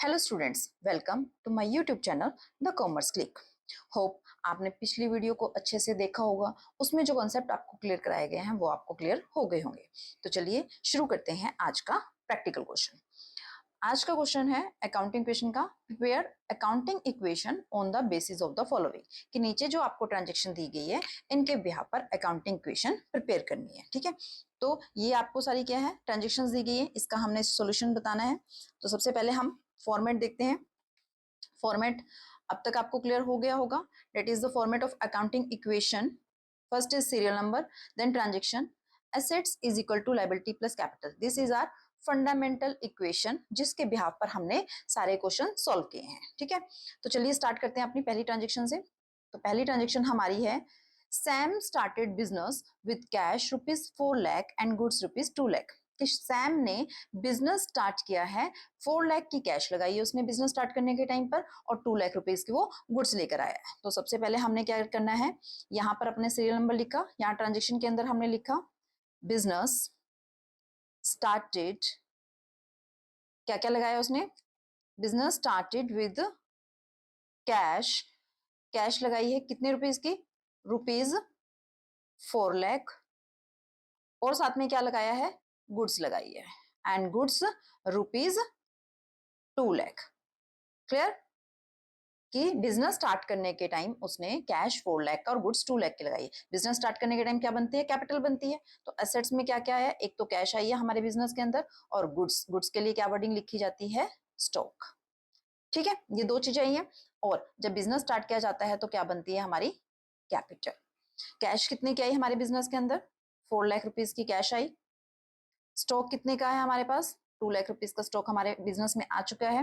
Hello students, welcome to my YouTube channel the commerce click. Hope आपने पिछली video को अच्छे से देखा होगा। उसमें जो कॉन्सेप्ट आपको क्लियर कराए गए हैं वो आपको क्लियर हो गए होंगे। तो चलिए शुरू करते हैं आज का प्रैक्टिकल क्वेश्चन। आज का क्वेश्चन है अकाउंटिंग इक्वेशन का। Prepare accounting equation on the basis of the following. कि नीचे जो आपको ट्रांजेक्शन दी गई है इनके बिहाफ पर अकाउंटिंग इक्वेशन प्रिपेयर करनी है। ठीक है, तो ये आपको सारी क्या है ट्रांजेक्शन दी गई है, इसका हमने सोल्यूशन बताना है। तो सबसे पहले हम फॉर्मेट देखते हैं। फॉर्मेट अब तक आपको क्लियर हो गया होगा। That is the format of accounting equation. First is serial number, then transaction, assets is equal to liability plus capital. This is our fundamental equation जिसके बिहाफ पर हमने सारे क्वेश्चन सॉल्व किए हैं। ठीक है, तो चलिए स्टार्ट करते हैं अपनी पहली ट्रांजेक्शन से। तो पहली ट्रांजेक्शन हमारी है Sam started business with cash ₹4 lakh and goods ₹2 lakh. कि सैम ने बिजनेस स्टार्ट किया है, 4 लाख की कैश लगाई है उसने बिजनेस स्टार्ट करने के टाइम पर और 2 लाख रुपीज की वो गुड्स लेकर आया है। तो सबसे पहले हमने क्या करना है, यहाँ पर अपने सीरियल नंबर लिखा, यहाँ ट्रांजेक्शन के अंदर हमने लिखा बिजनेस स्टार्टेड, क्या क्या लगाया उसने, business started with cash, cash लगाई है कितने रुपीज की, ₹4 लाख, और साथ में क्या लगाया है, गुड्स लगाई है एंड गुड्स ₹2 लाख। क्लियर कि बिजनेस स्टार्ट करने के टाइम उसने कैश 4 लाख का और गुड्स 2 लाख की लगाई है। बिजनेस स्टार्ट करने के टाइम क्या बनती है, कैपिटल बनती है। तो एसेट्स में क्या क्या है, एक तो कैश आई है हमारे बिजनेस के अंदर, और गुड्स के लिए क्या वर्डिंग लिखी जाती है, स्टॉक। ठीक है, ये दो चीजें आई है। और जब बिजनेस स्टार्ट किया जाता है तो क्या बनती है हमारी, कैपिटल। कैश कितने की आई हमारे बिजनेस के अंदर, 4 लाख रुपीज की कैश आई। स्टॉक कितने का है हमारे पास, 2 लाख रुपीज का स्टॉक हमारे बिजनेस में आ चुका है।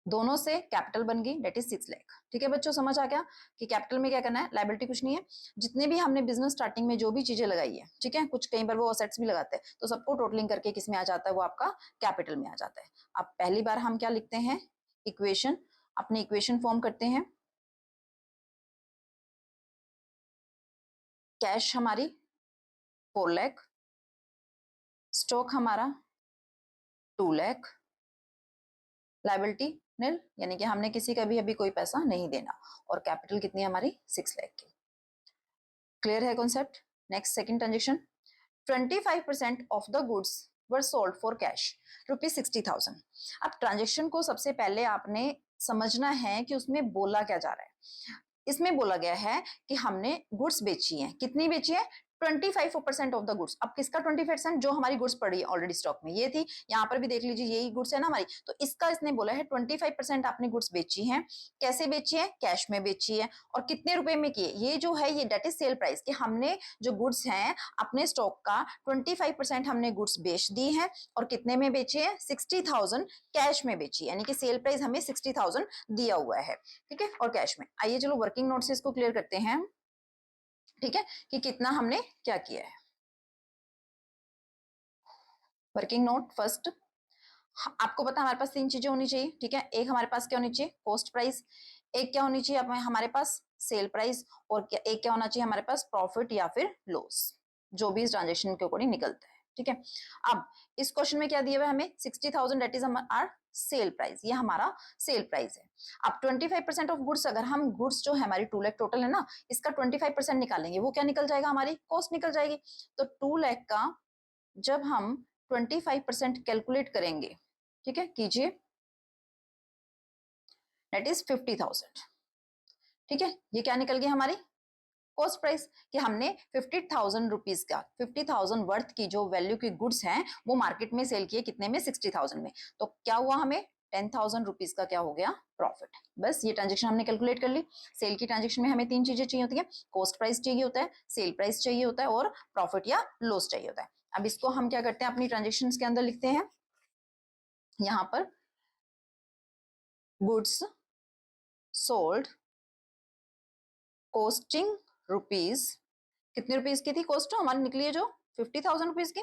दोनों से कैपिटल बन गई, डेट इज 6 लाख। ठीक है बच्चों, समझ आ गया कि कैपिटल में क्या करना है, लायबिलिटी कुछ नहीं है। जितने भी हमने बिजनेस स्टार्टिंग में जो भी चीजें लगाई है, ठीक है, कुछ कई बार वो असेट्स भी लगाते हैं, तो सबको टोटलिंग करके किस में आ जाता है, वो आपका कैपिटल में आ जाता है। अब पहली बार हम क्या लिखते हैं, इक्वेशन, अपनी इक्वेशन फॉर्म करते हैं। कैश हमारी 4 लाख, स्टॉक हमारा 2 लाख, लायबिलिटी निल, यानी कि हमने किसी का भी अभी कोई पैसा नहीं देना, और कैपिटल कितनी है हमारी, 6 लाख की। क्लियर है concept. Next second transaction, 25% of the goods were sold for cash ₹60,000। अब ट्रांजेक्शन को सबसे पहले आपने समझना है कि उसमें बोला क्या जा रहा है। इसमें बोला गया है कि हमने गुड्स बेची है, कितनी बेची है, 25% ऑफ द गुड्स। अब किसका 20%, जो हमारी गुड्स पड़ी है ऑलरेडी स्टॉक में, ये थी, यहाँ पर भी देख लीजिए यही गुड्स है ना हमारी, तो इसका इसने बोला है 25% आपने गुड्स बेची है। कैसे बेची है, कैश में बेची है, और कितने रुपए में की है, ये जो है ये डेट इज सेल प्राइस, कि हमने जो गुड्स हैं अपने स्टॉक का 25% हमने गुड्स बेच दी है, और कितने में बेची है, 60,000 कैश में बेची, यानी कि सेल प्राइस हमें 60,000 दिया हुआ है। ठीक है, और कैश में। आइए चलो वर्किंग नोट से इसको क्लियर करते हैं। ठीक है, कि कितना हमने क्या किया है। वर्किंग नोट फर्स्ट, आपको पता है हमारे पास 3 चीजें होनी चाहिए। ठीक है, एक हमारे पास क्या होनी चाहिए, कॉस्ट प्राइस, एक क्या होनी चाहिए हमारे पास, सेल प्राइस, और एक क्या होना चाहिए हमारे पास, प्रॉफिट या फिर लॉस, जो भी इस ट्रांजेक्शन के अकॉर्डिंग निकलता है। ठीक है, अब इस क्वेश्चन में क्या दिया हुआ है हमें, 60,000 that is our sale price, ये हमारा सेल प्राइस है। अब 25% ऑफ गुड्स, अगर हम गुड्स जो है हमारी 2 लाख टोटल है ना, इसका 25% निकालेंगे, वो क्या निकल जाएगा, हमारी कॉस्ट निकल जाएगी। तो 2 लाख का जब हम 25% कैलकुलेट करेंगे, ठीक है, कीजिए, दैट इज 50,000। ठीक है, ये क्या निकल गई हमारी कॉस्ट प्राइस, कि हमने 50,000 रुपीज का, 50,000 वर्थ की जो वैल्यू की गुड्स हैं वो मार्केट में सेल किए कितने में, 60,000 में। तो क्या हुआ, हमें 10,000 रुपीज का क्या हो गया, प्रॉफिट। बस ये ट्रांजेक्शन हमने कैलकुलेट कर ली। सेल की ट्रांजेक्शन में हमें 3 चीजें चाहिए होती है, कॉस्ट प्राइस चाहिए होता है, सेल प्राइस चाहिए होता है, और प्रॉफिट या लॉस चाहिए होता है। अब इसको हम क्या करते हैं, अपनी ट्रांजेक्शन के अंदर लिखते हैं, यहां पर गुड्स सोल्ड कॉस्टिंग रुपीज, कितने रुपीज की थी कॉस्ट हमारी निकली है जो, 50,000 रुपीज की।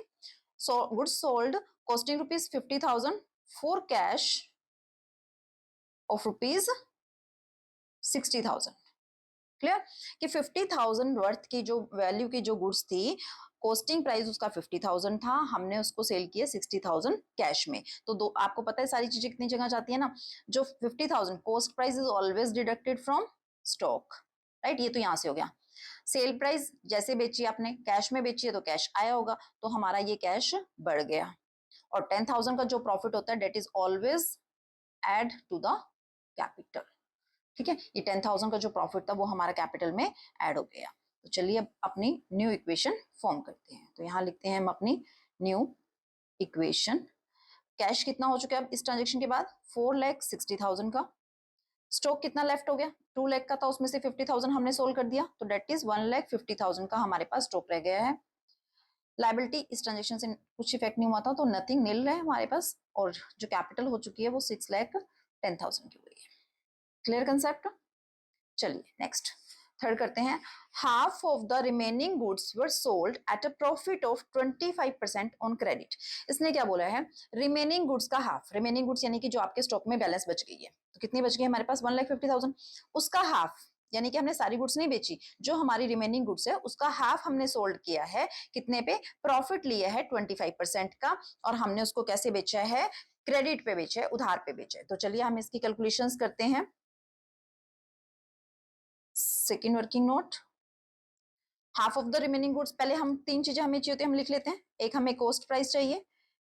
So goods sold costing rupees 50,000 for cash of rupees 60,000। Clear कि 50,000 वर्थ की जो वैल्यू की जो गुड्स थी, कॉस्टिंग प्राइस उसका 50,000 था, हमने उसको सेल किया 60,000 कैश में। तो दो आपको पता है सारी चीजें कितनी जगह जाती है ना, जो 50,000 cost price is always deducted from stock, right. ये तो यहां से हो गया। सेल प्राइस जैसे बेची आपने, कैश में बेची है तो कैश आया होगा, तो हमारा ये कैश बढ़ गया। और 10,000 का जो प्रॉफिट होता है that is always add to the capital, ठीक है। ये 10,000 का जो प्रॉफिट था वो हमारा कैपिटल में ऐड हो गया। तो चलिए अब अपनी न्यू इक्वेशन फॉर्म करते हैं। तो यहाँ लिखते हैं हम अपनी न्यू इक्वेशन। कैश कितना हो चुका है अब इस ट्रांजेक्शन के बाद, 4,60,000 का। स्टॉक कितना लेफ्ट हो गया, 2 लाख का था, उसमें से 50,000 हमने सोल्व कर दिया, तो डेट इज 1,50,000 का हमारे पास स्टॉक रह गया है। लाइबिलिटी इस ट्रांजेक्शन से कुछ इफेक्ट नहीं हुआ था, तो नथिंग, नील है हमारे पास। और जो कैपिटल हो चुकी है वो 6,10,000 की हुई है। Clear concept. चलिए नेक्स्ट थर्ड करते हैं। Half of the remaining goods were sold at a profit of 25% on credit. इसने क्या बोला है, रिमेनिंग गुड्स का हाफ, रिमेनिंग गुड्स यानी कि जो आपके स्टॉक में बैलेंस बच गई है, तो कितनी बच गई हमारे पास 1,50,000, उसका हाफ यानी कि हमने सारी गुड्स नहीं बेची, जो हमारी रिमेनिंग गुड्स है उसका हाफ हमने सोल्ड किया है, कितने पे, प्रॉफिट लिया है 25% का, और हमने उसको कैसे बेचा है, क्रेडिट पे बेचा है, उधार पे बेचा है। तो चलिए हम इसकी कैलकुलेशंस करते हैं। Second working note, half of the remaining goods, पहले हम तीन चीजें हमें चाहिए होती है, हम लिख लेते हैं। एक हमें कॉस्ट प्राइस चाहिए,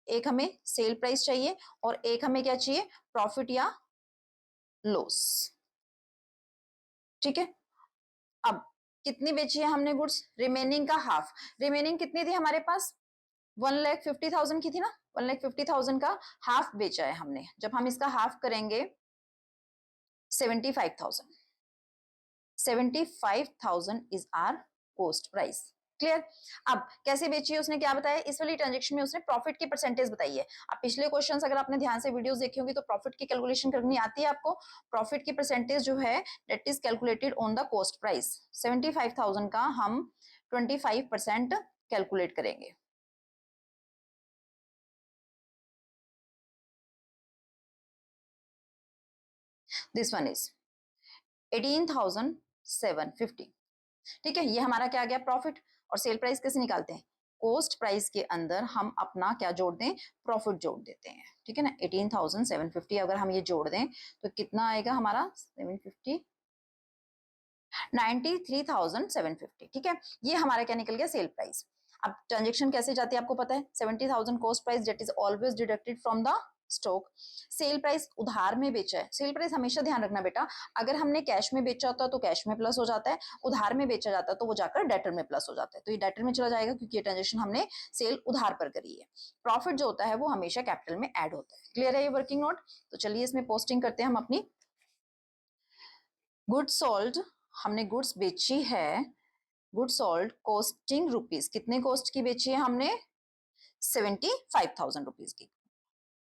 एक हमें सेल प्राइस चाहिए, और एक हमें क्या चाहिए, प्रॉफिट या लॉस, ठीक है। अब कितनी बेची है हमने गुड्स, रिमेनिंग का हाफ। रिमेनिंग कितनी थी हमारे पास, 1,50,000 की थी ना, 1,50,000 का हाफ बेचा है हमने। जब हम इसका हाफ करेंगे 75,000, 75,000 is our cost price. Clear. अब कैसे बेची है उसने, क्या बताया, इस वाली ट्रांजेक्शन में उसने प्रॉफिट की परसेंटेज बताई है। अब पिछले क्वेश्चंस अगर आपने ध्यान से वीडियोस देखी होंगी तो प्रॉफिट की कैलकुलेशन करनी आती है आपको। प्रॉफिट की परसेंटेज जो है that is calculated on the cost price. 75,000 का हम 25% कैलकुलेट करेंगे। दिस वन इज 18,750, ठीक है। ये हमारा क्या आ गया, प्रॉफिट। और सेल प्राइस कैसे निकालते हैं, कॉस्ट प्राइस के अंदर हम अपना क्या जोड़ दें, प्रॉफिट जोड़ देते हैं, ठीक है ना। 18,750 अगर हम ये जोड़ दें तो कितना आएगा हमारा, 750, 93,750, ठीक है। ये हमारा क्या निकल गया, सेल प्राइस। अब ट्रांजेक्शन कैसे जाती है आपको पता है, 70,000 cost price that is always deducted from the stock. Sale price उधार में बेचा है, सेल प्राइस हमेशा ध्यान रखना बेटा, अगर हमने कैश में बेचा होता तो कैश में प्लस हो जाता है, उधार में बेचा जाता तो वो जाकर डेटर में प्लस हो जाता है, तो ये डेटर में चला जाएगा क्योंकि ये ट्रांजेक्शन हमने सेल उधार पर करी है। प्रॉफिट जो होता है वो हमेशा कैपिटल में ऐड होता है। क्लियर है ये वर्किंग नोट। तो चलिए इसमें पोस्टिंग करते हैं हम अपनी। गुड्स सोल्ड, हमने गुड्स बेची है, गुड्स सोल्ड कॉस्टिंग रुपीज, कितने कॉस्ट की बेची है हमने, 75,000 रुपीज की,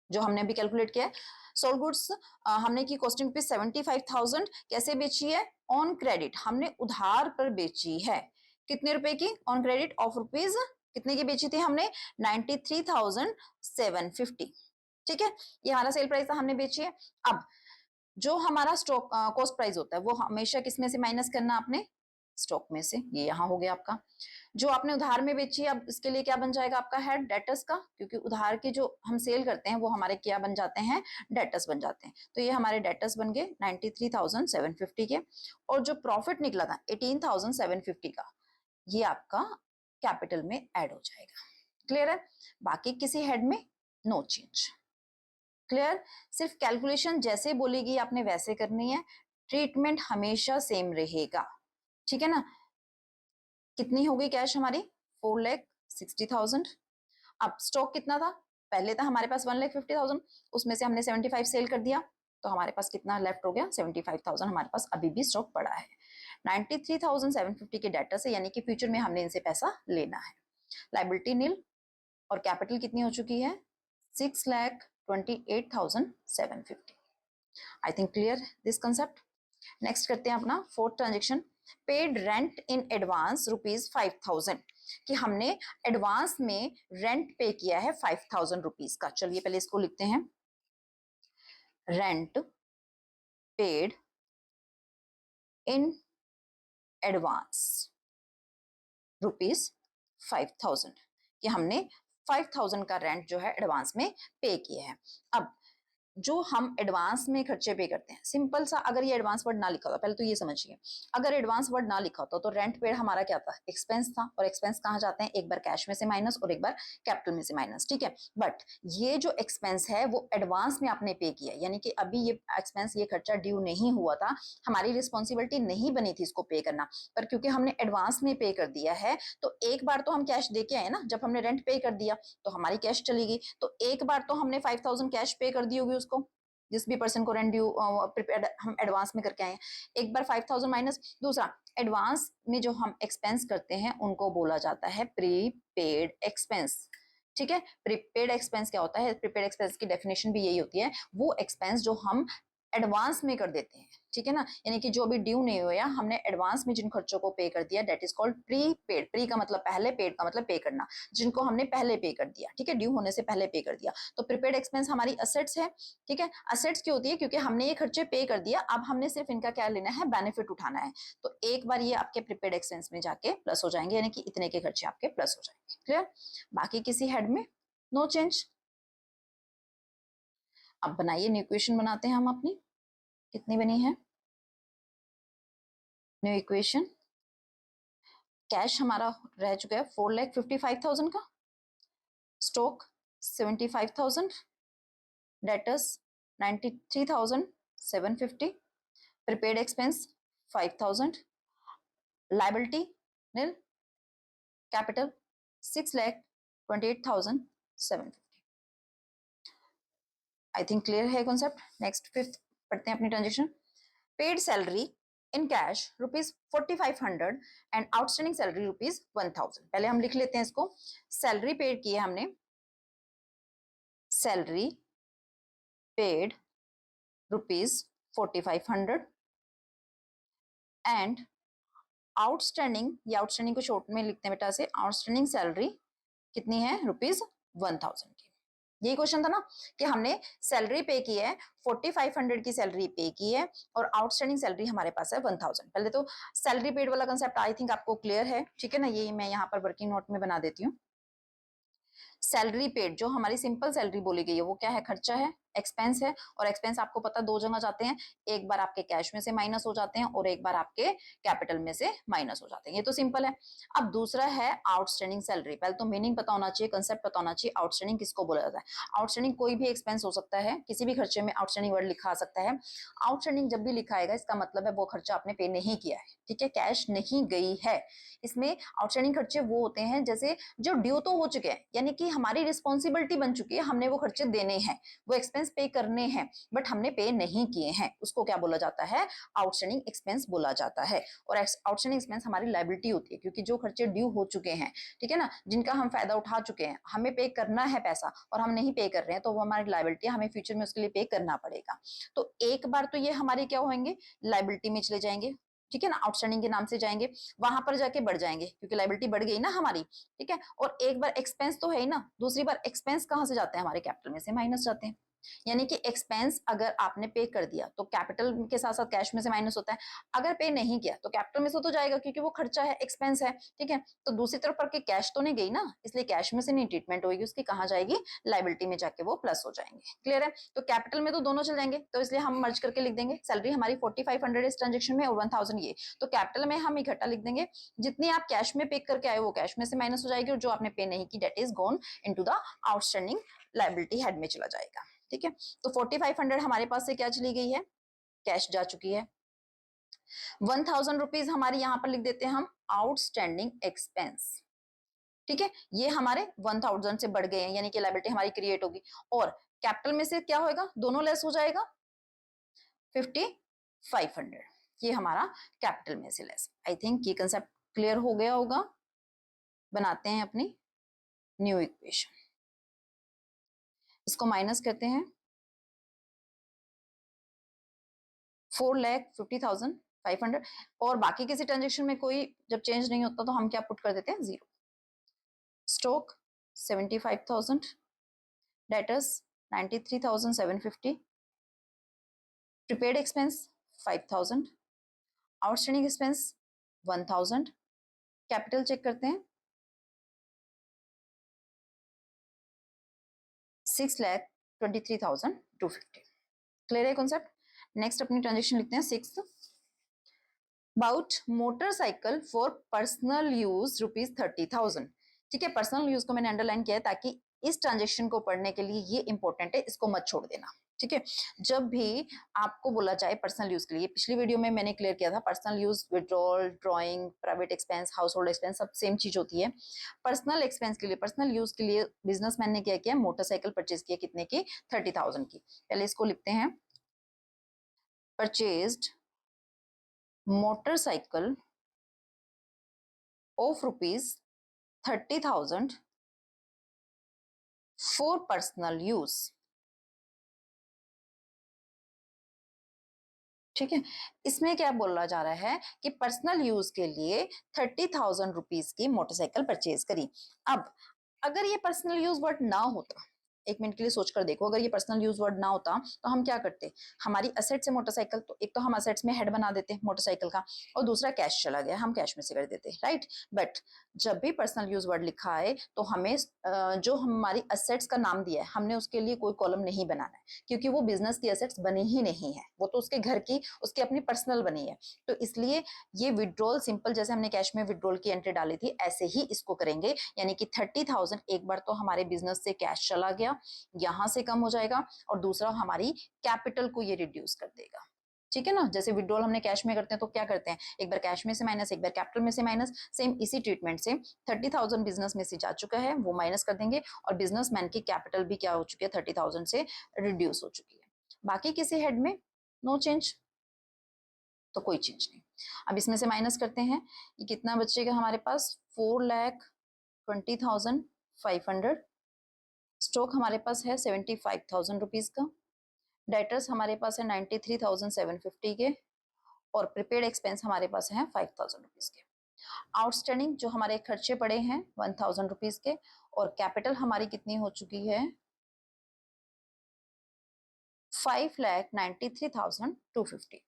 जो हमने अभी कैलकुलेट किया है। सोल्ड गुड्स हमने की कॉस्टिंग रुपीज 75,000, कैसे बेची है, ऑन क्रेडिट, हमने उधार पर बेची है। कितने रुपए की, ऑन क्रेडिट ऑफ रुपीज, कितने की बेची थी हमने, 93,750, ठीक है। ये हमारा सेल प्राइस था, हमने बेची है। अब जो हमारा स्टॉक कॉस्ट प्राइस होता है वो हमेशा किसमें से माइनस करना आपने, स्टॉक में से। ये यहाँ हो गया आपका। जो आपने उधार में बेची है, अब इसके लिए क्या बन जाएगा आपका हेड, डेटर्स का, क्योंकि उधार के जो हम सेल करते हैं वो हमारे क्या बन जाते हैं, डेटर्स बन जाते हैं। तो ये हमारे डेटर्स बन गए 93,750 के। और जो प्रॉफिट निकला था 18,750 का, ये आपका कैपिटल में ऐड हो जाएगा। क्लियर है। बाकी किसी हेड में नो चेंज। क्लियर। सिर्फ कैलकुलेशन जैसे बोलेगी आपने वैसे करनी है, ट्रीटमेंट हमेशा सेम रहेगा, ठीक है ना। कितनी हो गई कैश हमारी, 4,60,000। अब स्टॉक कितना था, पहले था हमारे पास 1,50,000, उसमें से हमने 75 सेल कर दिया, तो हमारे पास कितना लेफ्ट हो गया, 75,000 हमारे पास अभी भी स्टॉक पड़ा है। 93,750 के डेटर से, यानी कि फ्यूचर में हमने इनसे पैसा लेना है। लाइबिलिटी नील, और कैपिटल कितनी हो चुकी है, 6,28,750। I think clear this concept. Next करते हैं अपना fourth transaction. Paid rent in advance ₹5,000, कि हमने एडवांस में रेंट पे किया है 5,000 रुपीज का। चलिए पहले इसको लिखते हैं, रेंट पेड इन एडवांस ₹5000 कि हमने 5000 का रेंट जो है एडवांस में पे किया है। अब जो हम एडवांस में खर्चे पे करते हैं, सिंपल सा, अगर ये एडवांस वर्ड ना लिखा होता, पहले तो ये समझिए, अगर एडवांस वर्ड ना लिखा होता तो रेंट पेड हमारा क्या था, एक्सपेंस था, और एक्सपेंस कहाँ जाते हैं, एक बार कैश में से माइनस और एक बार कैपिटल में से माइनस, ठीक है। बट ये जो एक्सपेंस है वो एडवांस में आपने पे किया, यानी कि अभी ये एक्सपेंस, ये खर्चा ड्यू नहीं हुआ था, हमारी रिस्पॉन्सिबिलिटी नहीं बनी थी इसको पे करना, पर क्योंकि हमने एडवांस में पे कर दिया है तो एक बार तो हम कैश दे के आए ना, जब हमने रेंट पे कर दिया तो हमारी कैश चली गई, तो एक बार तो हमने 5000 कैश पे कर दी होगी उसको, जिस भी पर्सन को रेंट ड्यू प्रिपेयर हम एडवांस में करके आए हैं, एक बार 5000 माइनस। दूसरा, एडवांस में जो हम एक्सपेंस करते हैं उनको बोला जाता है प्रीपेड एक्सपेंस, ठीक है। प्रीपेड एक्सपेंस क्या होता है, प्रीपेड एक्सपेंस की डेफिनेशन भी यही होती है, वो एक्सपेंस जो हम एडवांस में कर देते हैं, ठीक है ना, यानी कि जो अभी ड्यू नहीं हुआ, हमने एडवांस में जिन खर्चों को पे कर दिया, that is called prepaid. Pre का मतलब पहले, पेड का मतलब पे करना, जिनको हमने पहले पे कर दिया, ठीक है, ड्यू होने से पहले पे कर दिया। तो प्रीपेड एक्सपेंस हमारी असेट्स है, ठीक है। असेट्स क्यों होती है, क्योंकि हमने ये खर्चे पे कर दिया, अब हमने सिर्फ इनका क्या लेना है, बेनिफिट उठाना है। तो एक बार ये आपके प्रीपेड एक्सपेंस में जाके प्लस हो जाएंगे, यानी कि इतने के खर्चे आपके प्लस हो जाएंगे। क्लियर? बाकी किसी हेड में नो चेंज। अब बनाइए, न्यू इक्वेशन बनाते हैं हम अपनी, कितनी बनी है न्यू इक्वेशन। कैश हमारा रह चुका है 4,55,000 का, stock 75,000, debtors 93,750, prepaid expense 5,000, liability nil, capital 6,28,750। I think clear है कॉन्सेप्ट। नेक्स्ट फिफ्थ पढ़ते हैं अपनी transaction. Paid salary in cash ₹4500 and outstanding salary ₹1000। पहले हम लिख लेते हैं इसको, सैलरी पेड की है हमने, सैलरी पेड ₹4500 एंड आउटस्टैंडिंग, ये आउटस्टैंडिंग को शॉर्ट में लिखते हैं बेटा से, आउटस्टैंडिंग सैलरी कितनी है, ₹1000 की। यही क्वेश्चन था ना, कि हमने सैलरी पे की है, 4500 की सैलरी पे की है और आउटस्टैंडिंग सैलरी हमारे पास है 1000। पहले तो सैलरी पेड वाला कंसेप्ट आई थिंक आपको क्लियर है, ठीक है ना, ये मैं यहाँ पर वर्किंग नोट में बना देती हूँ। सैलरी पेड जो हमारी सिंपल सैलरी बोली गई है वो क्या है, खर्चा है, एक्सपेंस है, और एक्सपेंस आपको पता दो जगह जाते हैं, एक बार आपके कैश में से माइनस हो जाते हैं और एक बार आपके कैपिटल में से माइनस हो जाते हैं, ये तो सिंपल है। अब दूसरा है आउटस्टैंडिंग सैलरी। पहले तो मीनिंग पता होना चाहिए, कंसेप्ट पता होना चाहिए, आउटस्टैंडिंग किसको बोला जाता है। आउटस्टैंडिंग कोई भी एक्सपेंस हो सकता है, किसी भी खर्चे में आउटस्टैंडिंग वर्ड लिखा आ सकता है। आउटस्टैंडिंग जब भी लिखा आएगा इसका मतलब है वो खर्चा आपने पे नहीं किया है, ठीक है, कैश नहीं गई है। इसमें आउटस्टैंडिंग खर्चे वो होते हैं जैसे जो ड्यू तो हो चुके हैं, यानी कि हमारी रिस्पॉन्सिबिलिटी बन चुकी है, हमने वो खर्चे देने हैं, वो एक्सपेंस पे करने हैं, बट हमने पे नहीं किए हैं, उसको क्या बोला जाता है, आउटस्टैंडिंग एक्सपेंस बोला जाता है। और आउटस्टैंडिंग एक्सपेंस हमारी लायबिलिटी होती है, क्योंकि जो खर्चे ड्यू हो चुके हैं, ठीक है ना, जिनका हम फायदा उठा चुके हैं, हमें पे करना है पैसा और हम नहीं पे कर रहे हैं, तो वो हमारी लायबिलिटी, हमें फ्यूचर में उसके लिए पे करना पड़ेगा। तो एक बार तो ये हमारे क्या होंगे, लायबिलिटी में चले जाएंगे, ठीक है ना, आउटस्टैंडिंग के नाम से जाएंगे, वहां पर जाके बढ़ जाएंगे क्योंकि लायबिलिटी बढ़ गई ना हमारी, ठीक है। और एक बार एक्सपेंस तो है ही ना, दूसरी बार एक्सपेंस कहां से जाते हैं, हमारे कैपिटल में से माइनस जाते हैं। यानी कि एक्सपेंस अगर आपने पे कर दिया तो कैपिटल के साथ साथ कैश में से माइनस होता है, अगर पे नहीं किया तो कैपिटल में से तो जाएगा क्योंकि वो खर्चा है, एक्सपेंस है, ठीक है। तो दूसरी तरफ पर के कैश तो नहीं गई ना, इसलिए कैश में से नहीं ट्रीटमेंट होगी उसकी, कहां जाएगी, लायबिलिटी में जाके वो प्लस हो जाएंगे। क्लियर है? तो कैपिटल में तो दोनों चल जाएंगे, तो इसलिए हम मर्ज करके लिख देंगे, सैलरी हमारी 4500 इस ट्रांजेक्शन में और 1000 ये, तो कैपिटल में हम इकट्ठा लिख देंगे, जितनी आप कैश में पे करके आए वो कैश में से माइनस हो जाएगी और जो आपने पे नहीं की that is gone into the outstanding liability head में चला जाएगा, ठीक है। तो 4500 हमारे पास से क्या चली गई है, कैश जा चुकी है। 1000 रुपीज हमारी यहां पर लिख देते हैं हम आउटस्टैंडिंग एक्सपेंस, ठीक है, ये हमारे 1000 से बढ़ गए हैं, यानी कि लायबिलिटी हमारी क्रिएट होगी और कैपिटल में से क्या होएगा, दोनों लेस हो जाएगा, 5500, ये हमारा कैपिटल में से लेस। आई थिंक ये कंसेप्ट क्लियर हो गया होगा। बनाते हैं अपनी न्यू इक्वेशन, इसको माइनस करते हैं, 4,50,500 और बाकी किसी ट्रांजेक्शन में कोई जब चेंज नहीं होता तो हम क्या पुट कर देते हैं, 0। Stock 75,000, debtors 93,750, prepaid expense 5,000, outstanding expense 1000, capital check करते हैं 6,23,250। क्लियर है कॉन्सेप्ट। नेक्स्ट अपनी ट्रांजेक्शन लिखते हैं 6 about motorcycle for personal use ₹30,000। ठीक है, पर्सनल यूज को मैंने अंडरलाइन किया है ताकि इस ट्रांजेक्शन को पढ़ने के लिए ये इंपॉर्टेंट है, इसको मत छोड़ देना। ठीक है, जब भी आपको बोला जाए पर्सनल यूज के लिए, पिछली वीडियो में मैंने क्लियर किया था personal use withdrawal, drawing, private expense, house hold expense सब सेम चीज होती है। पर्सनल एक्सपेंस के लिए, पर्सनल यूज के लिए बिजनेसमैन ने क्या किया, मोटरसाइकिल परचेज किया, कितने की, 30,000 की। पहले इसको लिखते हैं purchased motorcycle of ₹30,000 for personal use। ठीक है, इसमें क्या बोला जा रहा है कि पर्सनल यूज के लिए 30,000 रुपीज की मोटरसाइकिल परचेज करी। अब अगर ये पर्सनल यूज वर्ड ना होता, एक मिनट के लिए सोचकर देखो, अगर ये पर्सनल यूज वर्ड ना होता तो हम क्या करते, हमारी असेट से मोटरसाइकिल, तो एक तो हम असेट्स में हेड बना देते मोटरसाइकिल का, और दूसरा कैश चला गया, हम कैश में से कर देते, राइट। बट जब भी पर्सनल यूज वर्ड लिखा है तो हमें जो हमारी असेट्स का नाम दिया है हमने उसके लिए कोई कॉलम नहीं बनाना है, क्योंकि वो बिजनेस की असेट्स बनी ही नहीं है, वो तो उसके घर की, उसकी अपनी पर्सनल बनी है। तो इसलिए ये विड्रॉल सिंपल, जैसे हमने कैश में विड्रॉल की एंट्री डाली थी ऐसे ही इसको करेंगे, यानी कि 30,000 एक बार तो हमारे बिजनेस से कैश चला गया, यहां से कम हो जाएगा, और दूसरा हमारी कैपिटल को ये रिड्यूस कर देगा। ठीक है ना, जैसे विड्रॉल हमने कैश में करते हैं तो क्या करते हैं, एक बार कैश में से माइनस, एक बार कैपिटल में से माइनस, सेम इसी ट्रीटमेंट से 30,000 बिजनेस में से जा चुका है, वो माइनस कर देंगे, और बिजनेसमैन की कैपिटल भी क्या हो चुकी है, 30,000 से रिड्यूस हो चुकी है। बाकी किसी हेड में नो चेंज, तो कोई चेंज नहीं। अब इसमें से माइनस करते हैं, ये कितना बचेगा हमारे पास, 4,20,500। स्टॉक हमारे पास है 75,000 रुपीज का, डेटर्स हमारे पास है 93,750 के, और प्रीपेड एक्सपेंस हमारे पास है 5,000 रुपीज के। आउटस्टैंडिंग जो हमारे खर्चे पड़े हैं 1,000 रुपीज के, और कैपिटल हमारी कितनी हो चुकी है, 5,93,250।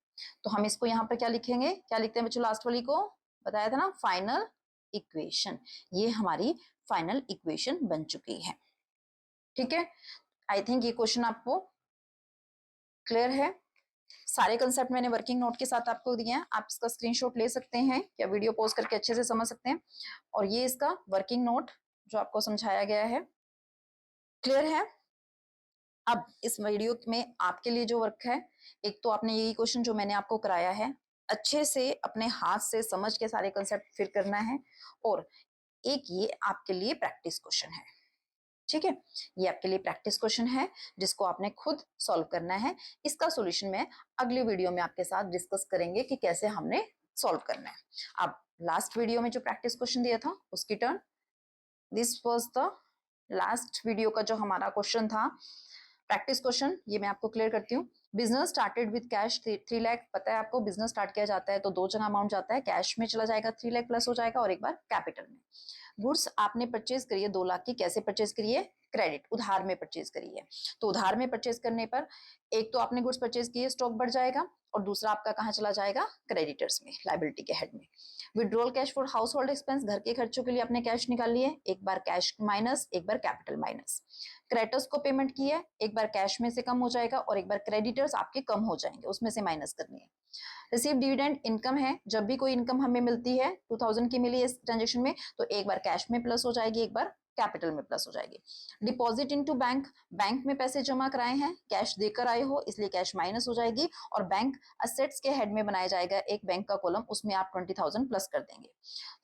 तो हम इसको यहाँ पर क्या लिखेंगे, क्या लिखते हैं बच्चों, लास्ट वाली को बताया था ना, फाइनल इक्वेशन। ये हमारी फाइनल इक्वेशन बन चुकी है। ठीक है, आई थिंक ये क्वेश्चन आपको क्लियर है। सारे कंसेप्ट मैंने वर्किंग नोट के साथ आपको दिए हैं, आप इसका स्क्रीनशॉट ले सकते हैं या वीडियो पॉज करके अच्छे से समझ सकते हैं। और ये इसका वर्किंग नोट जो आपको समझाया गया है, क्लियर है। अब इस वीडियो में आपके लिए जो वर्क है, एक तो आपने यही क्वेश्चन जो मैंने आपको कराया है अच्छे से अपने हाथ से समझ के सारे कंसेप्ट फिर करना है, और एक ये आपके लिए प्रैक्टिस क्वेश्चन है। ठीक है, ये आपके लिए प्रैक्टिस क्वेश्चन है जिसको आपने खुद सॉल्व करना है। इसका सॉल्यूशन मैं अगली वीडियो में आपके साथ डिस्कस करेंगे कि कैसे हमने सॉल्व करना है। अब लास्ट वीडियो में जो प्रैक्टिस क्वेश्चन दिया था उसकी turn, this was the last video का जो हमारा क्वेश्चन था प्रैक्टिस क्वेश्चन, ये मैं आपको क्लियर करती हूँ। Business started with cash 3 lakh, पता है आपको बिजनेस स्टार्ट किया जाता है तो दो जगह अमाउंट जाता है, कैश में चला जाएगा 3 लाख प्लस हो जाएगा, और एक बार कैपिटल में। गुड्स आपने परचेज करी है 2 लाख की, कैसे परचेज करी है, क्रेडिट, उधार में परचेज करी है। तो उधार में परचेज करने पर एक तो आपने गुड्स परचेज किए, स्टॉक बढ़ जाएगा, और दूसरा आपका कहाँ चला जाएगा, क्रेडिटर्स में, लायबिलिटी के हेड में। Withdrawal cash for house hold expense, घर के खर्चों के लिए आपने कैश निकाल लिए, एक बार कैश माइनस, एक बार कैपिटल माइनस। क्रेडिटर्स को पेमेंट की है, एक बार कैश में से कम हो जाएगा, और एक बार क्रेडिटर्स आपके कम हो जाएंगे, उसमें से माइनस करनी है। रिसीव डिविडेंड इनकम है, जब भी कोई इनकम हमें मिलती है 2,000 की मिली इस ट्रांजेक्शन में, तो एक बार कैश में प्लस हो जाएगी, एक बार कैपिटल में प्लस हो जाएगी। डिपॉजिट इनटू बैंक, बैंक में पैसे जमा कराए हैं, कैश देकर आए हो इसलिए कैश माइनस हो जाएगी, और बैंक असेट्स के हेड में बनाया जाएगा एक बैंक का कॉलम, उसमें आप 20,000 प्लस कर देंगे।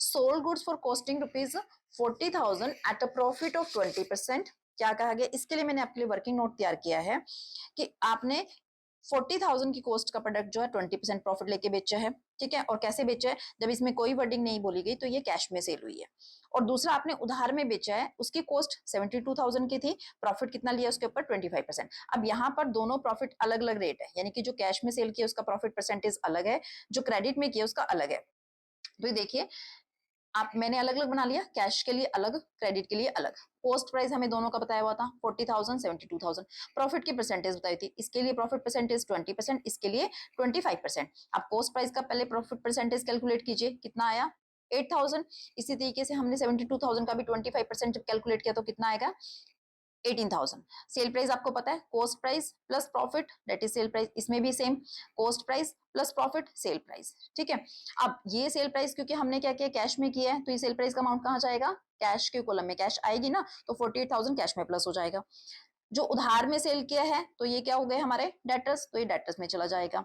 Sold goods for costing ₹40,000 at a profit of 20%। क्या कहा गया, इसके लिए मैंने आपके लिए वर्किंग नोट तैयार किया है कि आपने 40,000 की कॉस्ट का प्रोडक्ट जो है 20% प्रॉफिट लेके बेचा है। ठीक है, और कैसे बेचा है, जब इसमें कोई वर्डिंग नहीं बोली गई तो ये कैश में सेल हुई है। और दूसरा आपने उधार में बेचा है, उसकी कॉस्ट 72,000 की थी, प्रॉफिट कितना लिया उसके ऊपर 25%। अब यहाँ पर दोनों प्रॉफिट अलग अलग रेट है, यानी कि जो कैश में सेल किया उसका प्रॉफिट परसेंटेज अलग है, जो क्रेडिट में किया उसका अलग है। तो ये देखिए आप मैंने अलग अलग बना लिया, कैश के लिए अलग, क्रेडिट के लिए अलग। कॉस्ट प्राइस हमें दोनों का बताया हुआ था 40,000 72,000। प्रॉफिट की परसेंटेज बताई थी, इसके लिए प्रॉफिट परसेंटेज 20%, इसके लिए 25%। अब कॉस्ट प्राइस का पहले प्रॉफिट परसेंटेज कैलकुलेट कीजिए, कितना आया 8,000। इसी तरीके से हमने 72,000 का भी 25% जब कैलकुलेट किया तो कितना आएगा 18,000। सेल प्राइस आपको पता है, cost price plus profit that is sale price, इसमें भी same, cost price plus profit sale price, ठीक है। अब ये सेल प्राइस क्योंकि हमने क्या किया, कैश में किया है, तो ये सेल प्राइस का अमाउंट कहाँ जाएगा, कैश के कॉलम में कैश आएगी ना, तो 48,000 कैश में प्लस हो जाएगा। जो उधार में सेल किया है तो ये क्या हो गए हमारे डेटर्स, तो ये डेटर्स में चला जाएगा।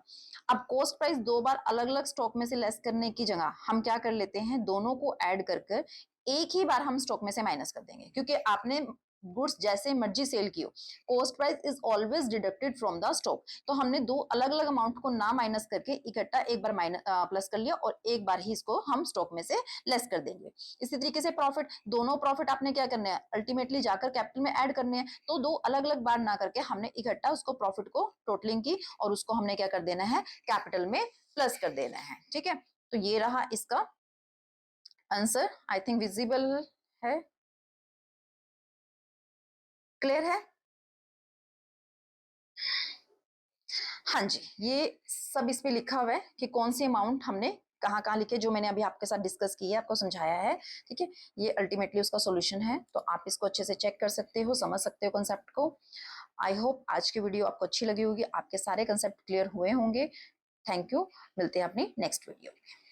अब कॉस्ट प्राइस दो बार अलग अलग स्टॉक में से लेस करने की जगह हम क्या कर लेते हैं, दोनों को ऐड कर कर एक ही बार हम स्टॉक में से माइनस कर देंगे, क्योंकि आपने गुड्स जैसे मर्जी सेल की हो, cost price is always deducted from the stock. तो हमने दो अलग अलग अमाउंट को ना माइनस करके इकट्ठा एक बार माइनस प्लस कर लिया और एक बार ही इसको हम स्टॉक में से लेस कर देंगे। इसी तरीके से प्रॉफिट, दोनों प्रॉफिट आपने क्या करने हैं, अल्टीमेटली जाकर कैपिटल में ऐड करने हैं, तो दो अलग अलग बार ना करके हमने इकट्ठा उसको प्रॉफिट को टोटलिंग की और उसको हमने क्या कर देना है, कैपिटल में प्लस कर देना है, ठीक है। तो ये रहा इसका आंसर, आई थिंक विजिबल है, क्लियर है। हाँ जी, ये सब इस पे लिखा हुआ है कि कौन सी अमाउंट हमने कहाँ कहाँ लिखे, जो मैंने अभी आपके साथ डिस्कस की है, आपको समझाया है, ठीक है। ये अल्टीमेटली उसका सॉल्यूशन है, तो आप इसको अच्छे से चेक कर सकते हो, समझ सकते हो कंसेप्ट को। आई होप आज की वीडियो आपको अच्छी लगी होगी, आपके सारे कंसेप्ट क्लियर हुए होंगे। थैंक यू, मिलते हैं अपनी नेक्स्ट वीडियो में।